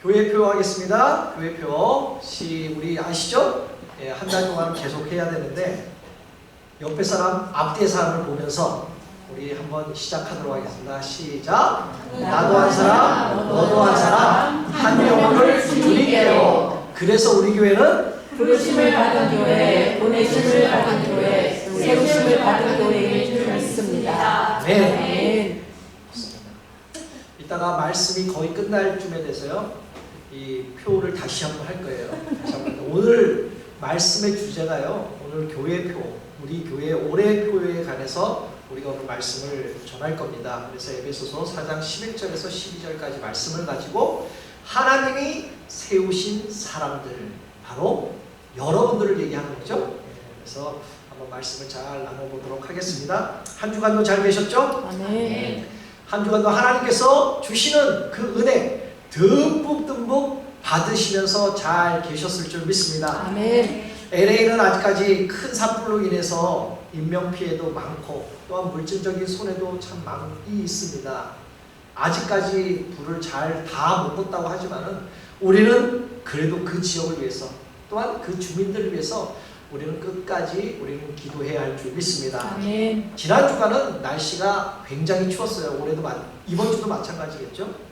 교회표 하겠습니다. 교회표. 우리 아시죠? 예, 한 달 동안 계속 해야 되는데 옆에 사람, 앞뒤 사람을 보면서 우리 한번 시작하도록 하겠습니다. 시작! 나도 한 사람, 너도 한 사람, 한 영혼을 주님께로. 그래서 우리 교회는 부르심을 받은 교회, 보내심을 받은 교회, 세우심을 받은 교회인 줄 믿습니다. 네. 이따가 말씀이 거의 끝날 쯤에 돼서요, 이 표를 다시 한번 할 거예요. 오늘 말씀의 주제가요, 오늘 교회표, 우리 교회 올해표에 관해서 우리가 오늘 말씀을 전할 겁니다. 그래서 에베소서 4장 11절에서 12절까지 말씀을 가지고 하나님이 세우신 사람들, 바로 여러분들을 얘기하는 거죠. 그래서 한번 말씀을 잘 나눠보도록 하겠습니다. 한 주간도 잘 계셨죠? 아멘. 한 주간도 하나님께서 주시는 그 은혜 듬뿍 받으시면서 잘 계셨을 줄 믿습니다. 아멘. LA는 아직까지 큰 산불로 인해서 인명피해도 많고 또한 물질적인 손해도 참 많이 있습니다. 아직까지 불을 잘 다 못 껐다고 하지만은 우리는 그래도 그 지역을 위해서 또한 그 주민들을 위해서 우리는 끝까지 우리는 기도해야 할 줄 믿습니다. 아멘. 지난 주간은 날씨가 굉장히 추웠어요. 올해도 이번 주도 마찬가지겠죠.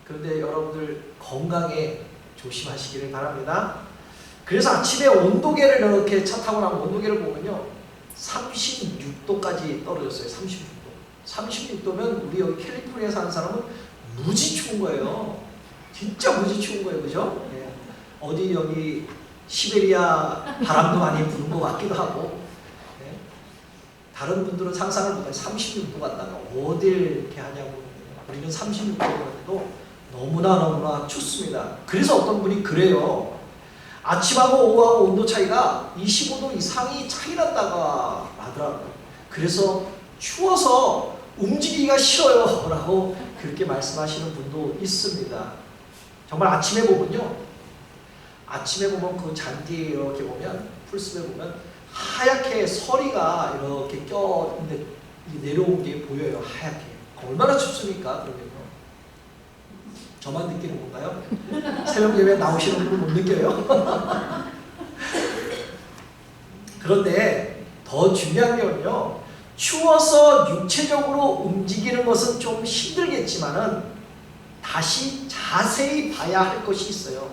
그런데 여러분들 건강에 조심하시기를 바랍니다. 그래서 아침에 온도계를 이렇게 차 타고 나면 온도계를 보면요, 36도까지 떨어졌어요. 36도. 36도면 우리 여기 캘리포니아에 사는 사람은 무지 추운 거예요. 진짜 무지 추운 거예요. 그죠? 예. 어디 여기 시베리아 바람도 많이 부는 것 같기도 하고, 예. 다른 분들은 상상을 못해요. 36도 갔다가 어딜 이렇게 하냐고. 우리는 36도 갔는데도 너무나 춥습니다. 그래서 어떤 분이 그래요. 아침하고 오후하고 온도 차이가 25도 이상이 차이 난다고 하더라고요. 그래서 추워서 움직이기가 싫어요 라고 그렇게 말씀하시는 분도 있습니다. 정말 아침에 보면요, 아침에 보면 그 잔디에 이렇게 보면, 풀숲에 보면 하얗게 서리가 이렇게 껴있는데 내려온 게 보여요. 하얗게. 얼마나 춥습니까? 그러면요. 저만 느끼는 건가요? 새벽 예배 나오시는 분은 못 느껴요? 그런데 더 중요한 게요, 추워서 육체적으로 움직이는 것은 좀 힘들겠지만은 다시 자세히 봐야 할 것이 있어요.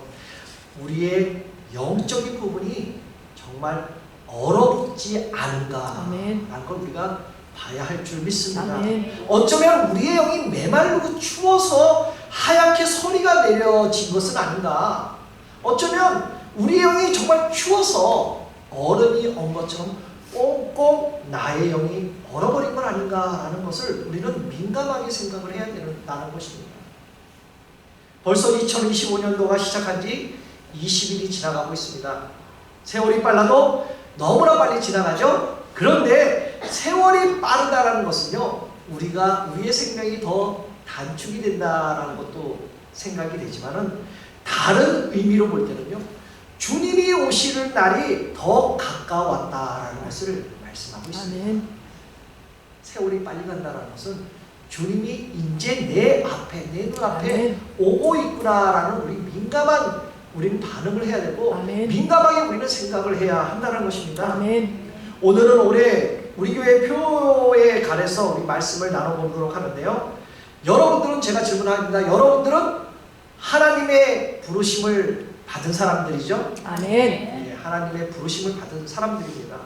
우리의 영적인 부분이 정말 얼어붙지 않은가라는 걸 우리가 봐야 할 줄 믿습니다. 아멘. 어쩌면 우리의 영이 메마르고 추워서 하얗게 서리가 내려진 것은 아닌가. 어쩌면 우리의 영이 정말 추워서 얼음이 언 것처럼 꽁꽁 나의 영이 얼어버린 건 아닌가라는 것을 우리는 민감하게 생각을 해야 된다는 것입니다. 벌써 2025년도가 시작한 지 20일이 지나가고 있습니다. 세월이 빨라도 너무나 빨리 지나가죠? 그런데 세월이 빠르다는 것은요, 우리의 생명이 더 단축이 된다는 것도 생각이 되지만은 다른 의미로 볼 때는요, 주님이 오시는 날이 더 가까웠다라는 것을 말씀하고 있습니다. 아멘. 세월이 빨리 간다는 것은 주님이 이제 내 앞에, 내 눈앞에 아멘. 오고 있구나라는 우리는 반응을 해야 되고, 아멘. 민감하게 우리는 생각을 해야 한다는 것입니다. 아멘. 오늘은 올해 우리 교회 표에 관해서 우리 말씀을 나눠보도록 하는데요, 여러분들은, 제가 질문합니다. 여러분들은 하나님의 부르심을 받은 사람들이죠? 아멘. 네, 하나님의 부르심을 받은 사람들입니다.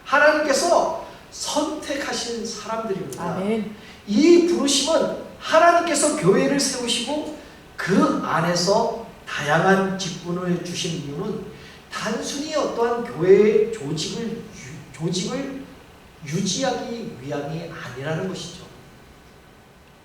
하나님께서 선택하신 사람들입니다. 아멘. 이 부르심은 하나님께서 교회를 세우시고 그 안에서 다양한 직분을 주신 이유는 단순히 어떠한 교회의 조직을 유지하기 위함이 아니라는 것이죠.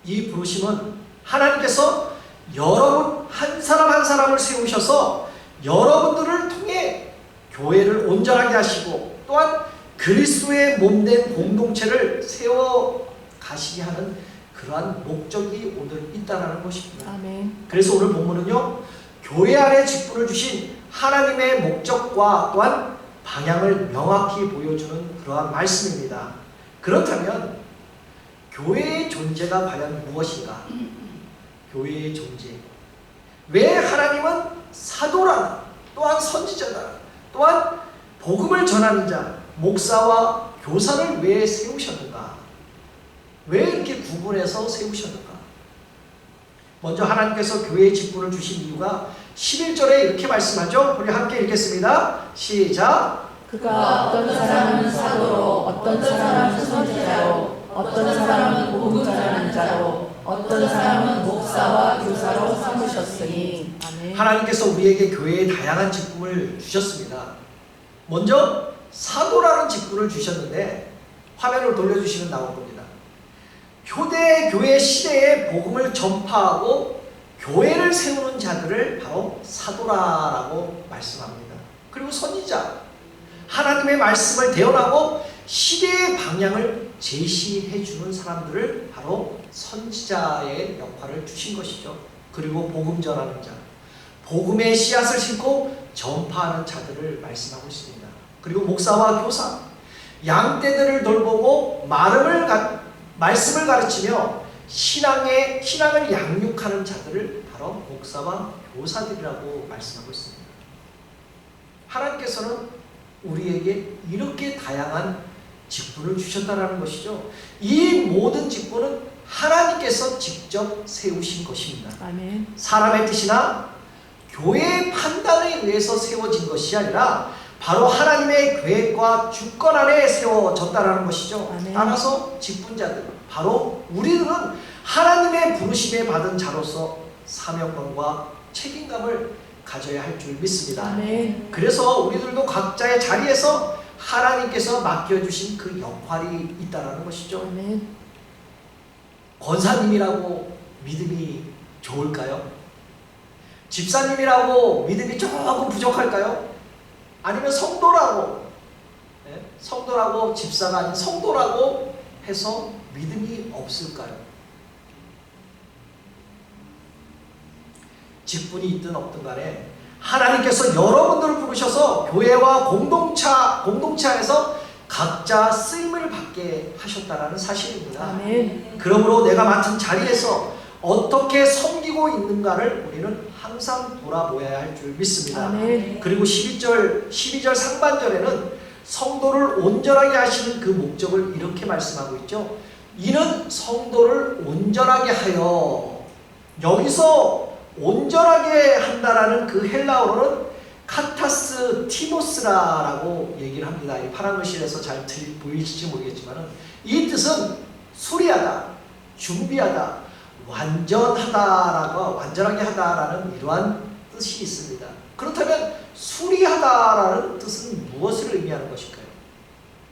이 부르심은 하나님께서 여러분 한 사람 한 사람을 세우셔서 여러분들을 통해 교회를 온전하게 하시고 또한 그리스도의 몸된 공동체를 세워 가시게 하는 그러한 목적이 오늘 있다는 것입니다. 아멘. 그래서 오늘 본문은요, 교회 안에 직분을 주신 하나님의 목적과 또한 방향을 명확히 보여주는 그러한 말씀입니다. 그렇다면 교회의 존재가 과연 무엇인가? 교회의 존재. 왜 하나님은 사도라, 또한 선지자다, 또한 복음을 전하는 자, 목사와 교사를 왜 세우셨는가? 왜 이렇게 구분해서 세우셨는가? 먼저 하나님께서 교회의 직분을 주신 이유가 11절에 이렇게 말씀하죠. 우리 함께 읽겠습니다. 시작. 그가 어떤 사람은 사도로, 어떤 사람은 선지자로, 어떤 사람은 복음 전하는 자로, 어떤 사람은 목사와 교사로 삼으셨으니. 아멘. 하나님께서 우리에게 교회의 다양한 직분을 주셨습니다. 먼저 사도라는 직분을 주셨는데 화면을 돌려주시면 나올 겁니다. 초대 교회 시대에 복음을 전파하고 교회를 세우는 자들을 바로 사도라라고 말씀합니다. 그리고 선지자, 하나님의 말씀을 대언하고 시대의 방향을 제시해 주는 사람들을 바로 선지자의 역할을 주신 것이죠. 그리고 복음 전하는 자, 복음의 씨앗을 심고 전파하는 자들을 말씀하고 있습니다. 그리고 목사와 교사, 양떼들을 돌보고 말씀을 가르치며 신앙을 양육하는 자들을 바로 목사와 교사들이라고 말씀하고 있습니다. 하나님께서는 우리에게 이렇게 다양한 직분을 주셨다는 것이죠. 이 모든 직분은 하나님께서 직접 세우신 것입니다. 아멘. 사람의 뜻이나 교회의 판단에 의해서 세워진 것이 아니라 바로 하나님의 계획과 주권 안에 세워졌다는 것이죠. 아멘. 따라서 직분자들, 바로 우리들은 하나님의 부르심에 받은 자로서 사명감과 책임감을 가져야 할 줄 믿습니다. 아멘. 그래서 우리들도 각자의 자리에서 하나님께서 맡겨주신 그 역할이 있다는 것이죠. 아멘. 권사님이라고 믿음이 좋을까요? 집사님이라고 믿음이 조금 부족할까요? 아니면 성도라고, 성도라고 집사가 아닌 성도라고 해서 믿음이 없을까요? 직분이 있든 없든 간에 하나님께서 여러분들을 부르셔서 교회와 공동체 안에서 각자 쓰임을 받게 하셨다는 사실입니다. 아멘. 그러므로 내가 맡은 자리에서 어떻게 섬기고 있는가를 우리는 항상 돌아보아야 할 줄 믿습니다. 아멘. 그리고 12절 상반절에는 성도를 온전하게 하시는 그 목적을 이렇게 말씀하고 있죠. 이는 성도를 온전하게 하여, 여기서 온전하게 한다라는 그 헬라어로는 카타스 티모스라라고 얘기를 합니다. 이 파란 글씨에서 잘 보이실지 모르겠지만 이 뜻은 수리하다, 준비하다, 완전하게 하다라는 이러한 뜻이 있습니다. 그렇다면 수리하다라는 뜻은 무엇을 의미하는 것일까요?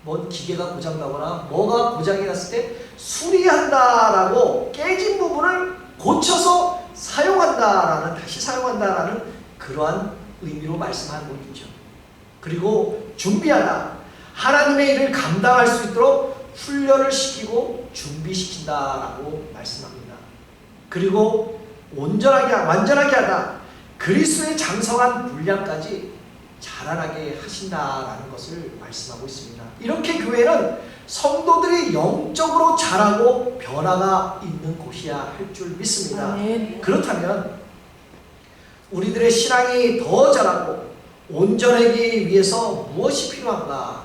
뭔 기계가 고장나거나 뭐가 고장이 났을 때 수리한다라고 깨진 부분을 고쳐서 다시 사용한다라는 그러한 의미로 말씀하고 있죠. 그리고 준비하다, 하나님의 일을 감당할 수 있도록 훈련을 시키고 준비시킨다라고 말씀합니다. 그리고 완전하게 하다, 그리스도의 장성한 분량까지 자라나게 하신다라는 것을 말씀하고 있습니다. 이렇게 교회는 성도들이 영적으로 자라고 변화가 있는 곳이야 할 줄 믿습니다. 아멘. 그렇다면 우리들의 신앙이 더 자라고 온전하기 위해서 무엇이 필요한가?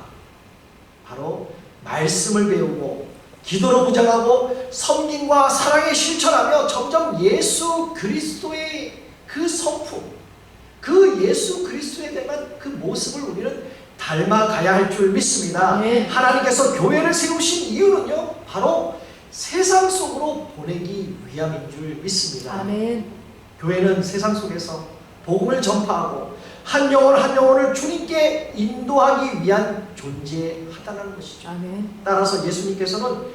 바로 말씀을 배우고 기도로 무장하고 섬김과 사랑에 실천하며 점점 예수 그리스도의 그 성품, 그 예수 그리스도에 대한 그 모습을 우리는 닮아가야 할 줄 믿습니다. 네. 하나님께서 교회를 세우신 이유는요, 바로 세상 속으로 보내기 위함인 줄 믿습니다. 아멘. 교회는 세상 속에서 복음을 전파하고 한 영혼을 주님께 인도하기 위한 존재하다는 것이죠. 아멘. 따라서 예수님께서는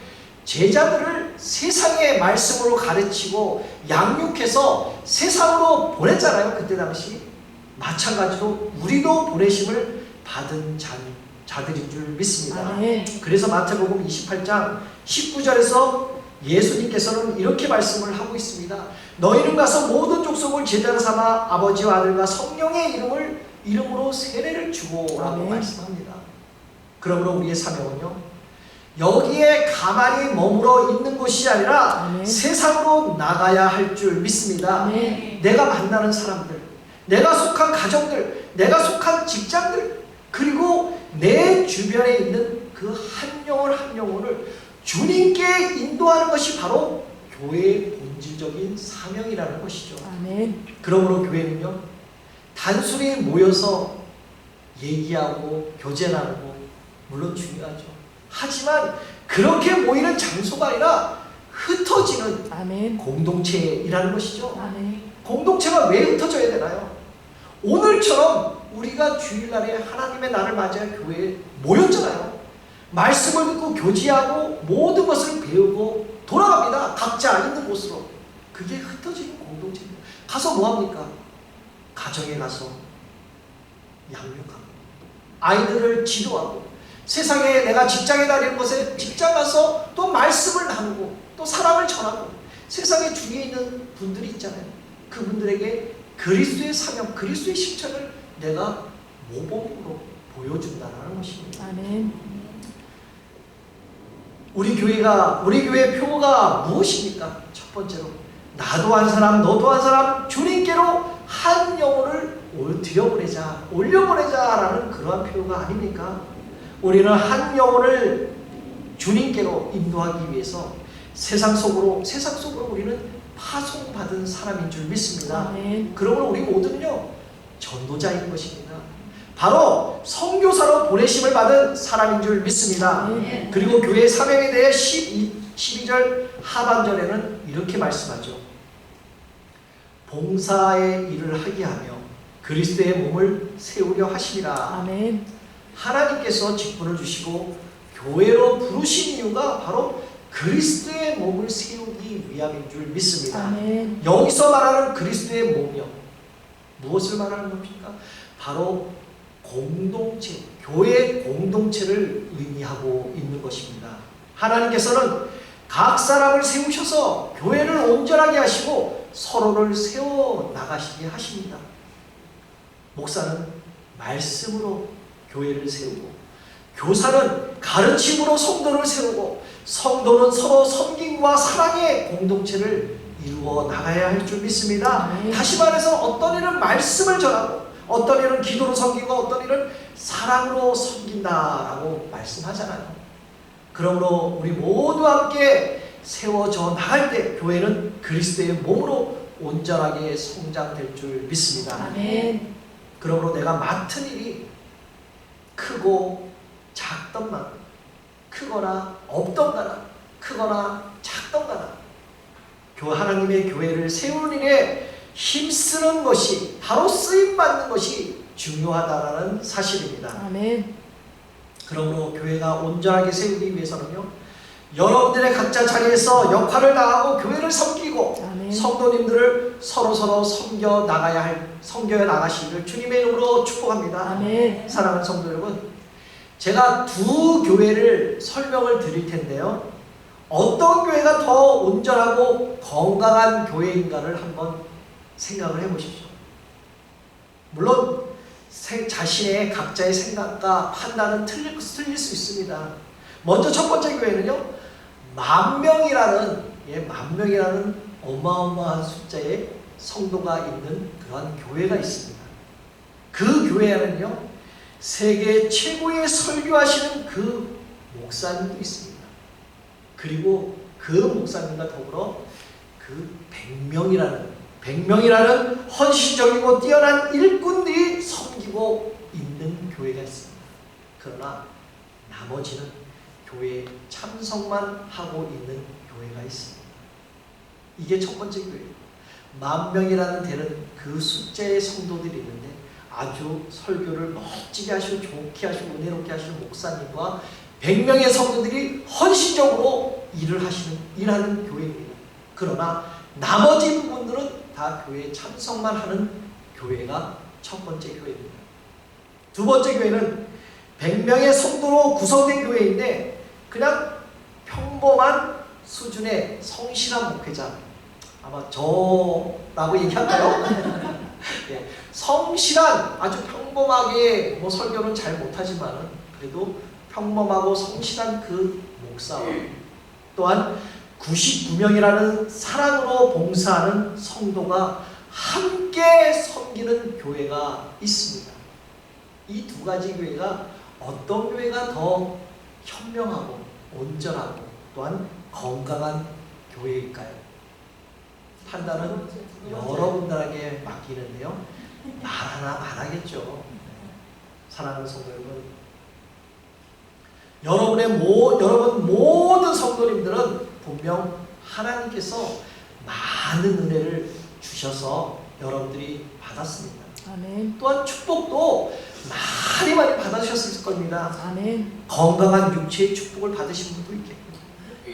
제자들을 세상의 말씀으로 가르치고 양육해서 세상으로 보냈잖아요. 그때 당시 마찬가지로 우리도 보내심을 받은 자들인 줄 믿습니다. 아멘. 그래서 마태복음 28장 19절에서 예수님께서는 이렇게 말씀을 하고 있습니다. 너희는 가서 모든 족속을 제자 삼아 아버지와 아들과 성령의 이름으로 세례를 주고 라고 아멘. 말씀합니다. 그러므로 우리의 사명은요, 여기에 가만히 머물러 있는 것이 아니라 아멘. 세상으로 나가야 할 줄 믿습니다. 아멘. 내가 만나는 사람들, 내가 속한 가정들, 내가 속한 직장들, 그리고 내 주변에 있는 그 한 영혼 한 영혼을 주님께 인도하는 것이 바로 교회의 본질적인 사명이라는 것이죠. 아멘. 그러므로 교회는요, 단순히 모여서 얘기하고 교제 나누고 물론 중요하죠. 하지만 그렇게 모이는 장소가 아니라 흩어지는 아멘. 공동체이라는 것이죠. 아멘. 공동체가 왜 흩어져야 되나요? 오늘처럼 우리가 주일날에 하나님의 날을 맞이해 교회에 모였잖아요. 말씀을 듣고 교제하고 모든 것을 배우고 돌아갑니다. 각자 있는 곳으로. 그게 흩어지는 공동체입니다. 가서 뭐합니까? 가정에 가서 양육하고 아이들을 지도하고 세상에 내가 직장에 다니는 곳에 직장 가서 또 말씀을 나누고 또 사랑을 전하고 세상에 주위에 있는 분들이 있잖아요. 그분들에게 그리스도의 사명, 그리스도의 실천을 내가 모범으로 보여준다는 것입니다. 아멘. 우리 교회 표가 무엇입니까? 첫 번째로 나도 한 사람, 너도 한 사람, 주님께로 한 영혼을 올려보내자라는 그러한 표가 아닙니까? 우리는 한 영혼을 주님께로 인도하기 위해서 세상 속으로 우리는 파송받은 사람인 줄 믿습니다. 아멘. 그러므로 우리 모두는요, 전도자인 것입니다. 바로 선교사로 보내심을 받은 사람인 줄 믿습니다. 아멘. 그리고 교회의 사명에 대해 12절 하반절에는 이렇게 말씀하죠. 봉사의 일을 하게 하며 그리스도의 몸을 세우려 하심이라. 아멘. 하나님께서 직분을 주시고 교회로 부르신 이유가 바로 그리스도의 몸을 세우기 위함인 줄 믿습니다. 아멘. 여기서 말하는 그리스도의 몸이요, 무엇을 말하는 겁니까? 바로 공동체, 교회 공동체를 의미하고 있는 것입니다. 하나님께서는 각 사람을 세우셔서 교회를 온전하게 하시고 서로를 세워 나가시게 하십니다. 목사는 말씀으로 교회를 세우고, 교사는 가르침으로 성도를 세우고, 성도는 서로 섬김과 사랑의 공동체를 이루어 나가야 할 줄 믿습니다. 네. 다시 말해서 어떤 일은 말씀을 전하고, 어떤 일은 기도로 섬기고, 어떤 일은 사랑으로 섬긴다라고 말씀하잖아요. 그러므로 우리 모두 함께 세워져 나갈 때 교회는 그리스도의 몸으로 온전하게 성장될 줄 믿습니다. 아멘. 그러므로 내가 맡은 일이 크고 작던만, 크거나 없던가나, 크거나 작던가나 하나님의 교회를 세우는 일에 힘쓰는 것이, 바로 쓰임받는 것이 중요하다는 사실입니다. 아멘. 그러므로 교회가 온전하게 세우기 위해서는요, 여러분들의 각자 자리에서 역할을 다하고 교회를 섬기고 아멘. 성도님들을 서로서로 섬겨 나가시기를 주님의 이름으로 축복합니다. 아멘. 사랑하는 성도 여러분, 제가 두 교회를 설명을 드릴 텐데요, 어떤 교회가 더 온전하고 건강한 교회인가를 한번 생각을 해보십시오. 물론 자신의 각자의 생각과 판단은 틀릴 수 있습니다. 먼저 첫 번째 교회는요, 만명이라는 어마어마한 숫자의 성도가 있는 그러한 교회가 있습니다. 그 교회에는요, 세계 최고의 설교하시는 그 목사님도 있습니다. 그리고 그 목사님과 더불어 그 100명이라는 헌신적이고 뛰어난 일꾼들이 섬기고 있는 교회가 있습니다. 그러나 나머지는 교회에 참석만 하고 있는 교회가 있습니다. 이게 첫 번째 교회예요. 10,000명이라는 되는 그 숫자의 성도들이 있는데 아주 설교를 멋지게 하시고 좋게 하시고 은혜롭게 하시는 목사님과 100명의 성도들이 헌신적으로 일하는 교회입니다. 그러나 나머지 부분들은 다 교회에 참석만 하는 교회가 첫 번째 교회입니다. 두 번째 교회는 100명의 성도로 구성된 교회인데 그냥 평범한 수준의 성실한 목회자, 아마 저라고 얘기할까요? 예, 성실한, 아주 평범하게 설교는 잘 못하지만 그래도 평범하고 성실한 그 목사와 또한 99명이라는 사랑으로 봉사하는 성도가 함께 섬기는 교회가 있습니다. 이 두 가지 교회가 어떤 교회가 더 현명하고 온전하고 또한 건강한 교회일까요? 판단은 여러분들에게 맡기는데요. 말하나 말하겠죠. 사랑하는 성도 여러분, 여러분 모든 성도님들은 분명 하나님께서 많은 은혜를 주셔서 여러분들이 받았습니다. 아멘. 또한 축복도 많이 받으셨을 겁니다. 아멘. 건강한 육체의 축복을 받으신 분도 있겠고,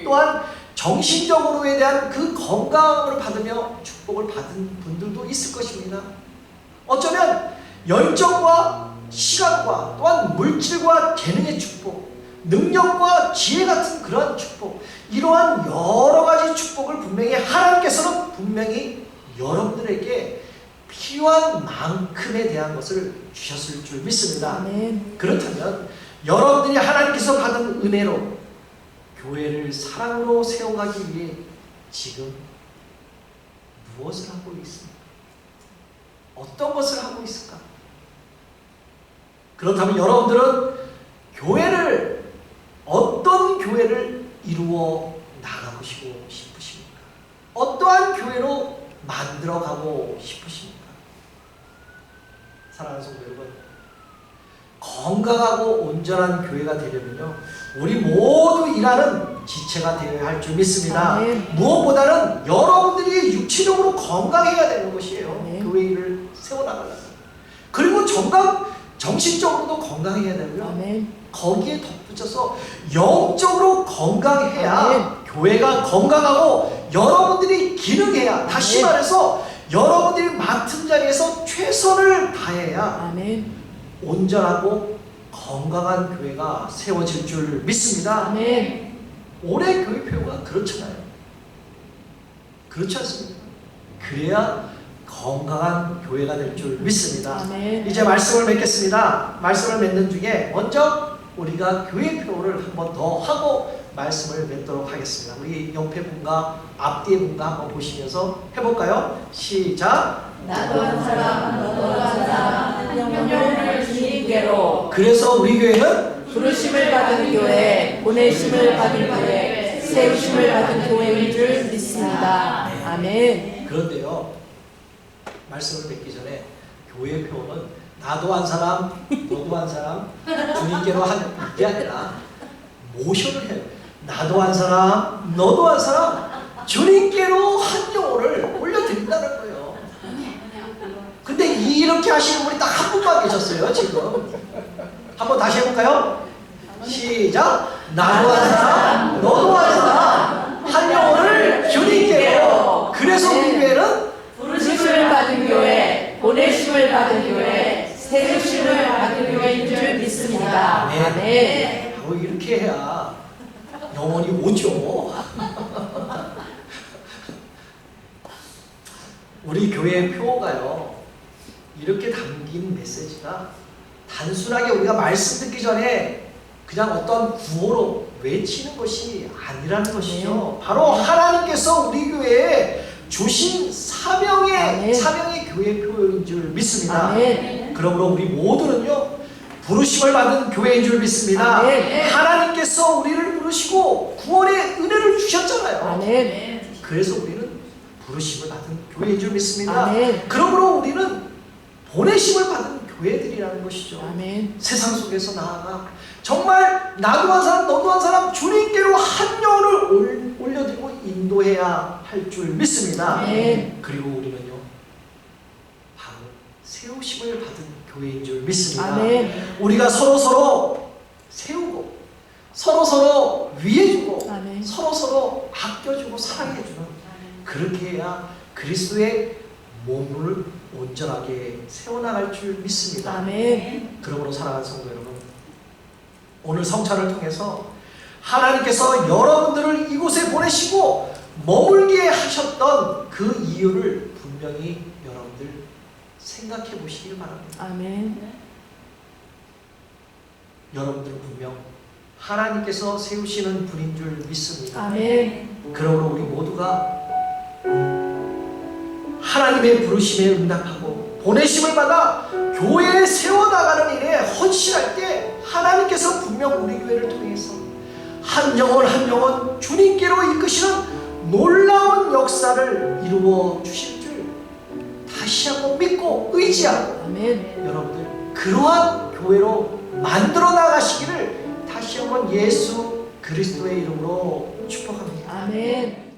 또한 정신적으로에 대한 그 건강을 받으며 축복을 받은 분들도 있을 것입니다. 어쩌면 열정과 시간과 또한 물질과 재능의 축복, 능력과 지혜 같은 그러한 축복, 이러한 여러 가지 축복을 분명히 하나님께서는 분명히 여러분들에게 필요한 만큼에 대한 것을 주셨을 줄 믿습니다. 아멘. 그렇다면 여러분들이 하나님께서 받은 은혜로 교회를 사랑으로 세워가기 위해 지금 무엇을 하고 있습니까? 어떤 것을 하고 있을까? 그렇다면 여러분들은 어떤 교회를 이루어 나가고 싶으십니까? 어떠한 교회로 만들어가고 싶으십니까? 사랑하는 성도 여러분, 건강하고 온전한 교회가 되려면요, 우리 모두 일하는 지체가 되어야 할 줄 믿습니다. 아멘. 무엇보다는 여러분들이 육체적으로 건강해야 되는 것이에요. 아멘. 교회 일을 세워나가려면. 그리고 정신적으로도 건강해야 되고요. 아멘. 거기에 덧붙여서 영적으로 건강해야 아멘. 교회가 건강하고 여러분들이 기능해야, 다시 아멘. 말해서 여러분들이 맡은 자리에서 최선을 다해야 아멘. 온전하고 건강한 교회가 세워질 줄 믿습니다. 아멘. 올해 교회 표가 그렇잖아요. 그렇지 않습니까? 그래야 건강한 교회가 될 줄 믿습니다. 아멘. 이제 말씀을 맺겠습니다. 말씀을 맺는 중에 먼저 우리가 교회 표를 한 번 더 하고 말씀을 맺도록 하겠습니다. 우리 옆에 분과 앞뒤의 분과 한번 보시면서 해볼까요? 시작! 나도 한 사람, 너도 한 사람, 영혼을 주님께로. 그래서 우리 교회는 부르심을 받은 교회, 보내심을 받은 교회, 세우심을 받은 교회인 줄 믿습니다. 아멘. 그런데요, 말씀을 맺기 전에 교회 표는 나도 한 사람, 너도 한 사람, 주님께로 한 게 아니라 모션을 해요. 나도 한 사람, 너도 한 사람, 주님께로 한 영혼을 올려드린다는 거예요. 근데 이렇게 하시는 분이 딱 한 분만 계셨어요, 지금. 한번 다시 해볼까요? 시작! 나도 한 사람, 너도 한 사람, 한 영혼을 주님께로. 그래서 우리 교회는 부르심을 받은 교회, 보내심을 받은 교회, 세우심을 받은 교회인 줄 믿습니다. 아멘. 이렇게 해야 영혼이 오죠. 우리 교회 표가요, 이렇게 담긴 메시지가 단순하게 우리가 말씀 듣기 전에 그냥 어떤 구호로 외치는 것이 아니라는 것이죠. 바로 하나님께서 우리 교회에 주신 사명의 교회 표인 줄 믿습니다. 아멘. 그러므로 우리 모두는요, 부르심을 받은 교회인 줄 믿습니다. 아멘. 하나님께서 우리를 부르시고 구원의 은혜를 주셨잖아요. 아멘. 그래서 우리는 부르심을 받은 교회인 줄 믿습니다. 아멘. 그러므로 우리는 보내심을 받은 교회들이라는 것이죠. 아멘. 세상 속에서 나아가 정말 나도 한 사람, 너도 한 사람, 주님께로 한 영혼을 올려드리고 인도해야 할 줄 믿습니다. 아멘. 그리고 우리는요, 바로 세우심을 받은 교회인 줄 믿습니다. 아멘. 우리가 서로 세우고 서로 위해주고 아멘. 서로 아껴주고 사랑해주는, 그렇게 해야 그리스도의 몸을 온전하게 세워나갈 줄 믿습니다. 아멘. 그러므로 사랑하는 성도 여러분, 오늘 성찬을 통해서 하나님께서 여러분들을 이곳에 보내시고 머물게 하셨던 그 이유를 분명히 여러분들 생각해 보시길 바랍니다. 아멘. 여러분들은 분명 하나님께서 세우시는 분인 줄 믿습니다. 아멘. 그러므로 우리 모두가 하나님의 부르심에 응답하고 보내심을 받아 교회에 세워나가는 일에 헌신할 때 하나님께서 분명 우리 교회를 통해서 한 영혼 한 영혼 주님께로 이끄시는 놀라운 역사를 이루어 주실 줄 다시 한번 믿고 의지하고 아멘. 여러분들 그러한 교회로 만들어 나가시기를 다시 한번 예수 그리스도의 이름으로 축복합니다. 아멘.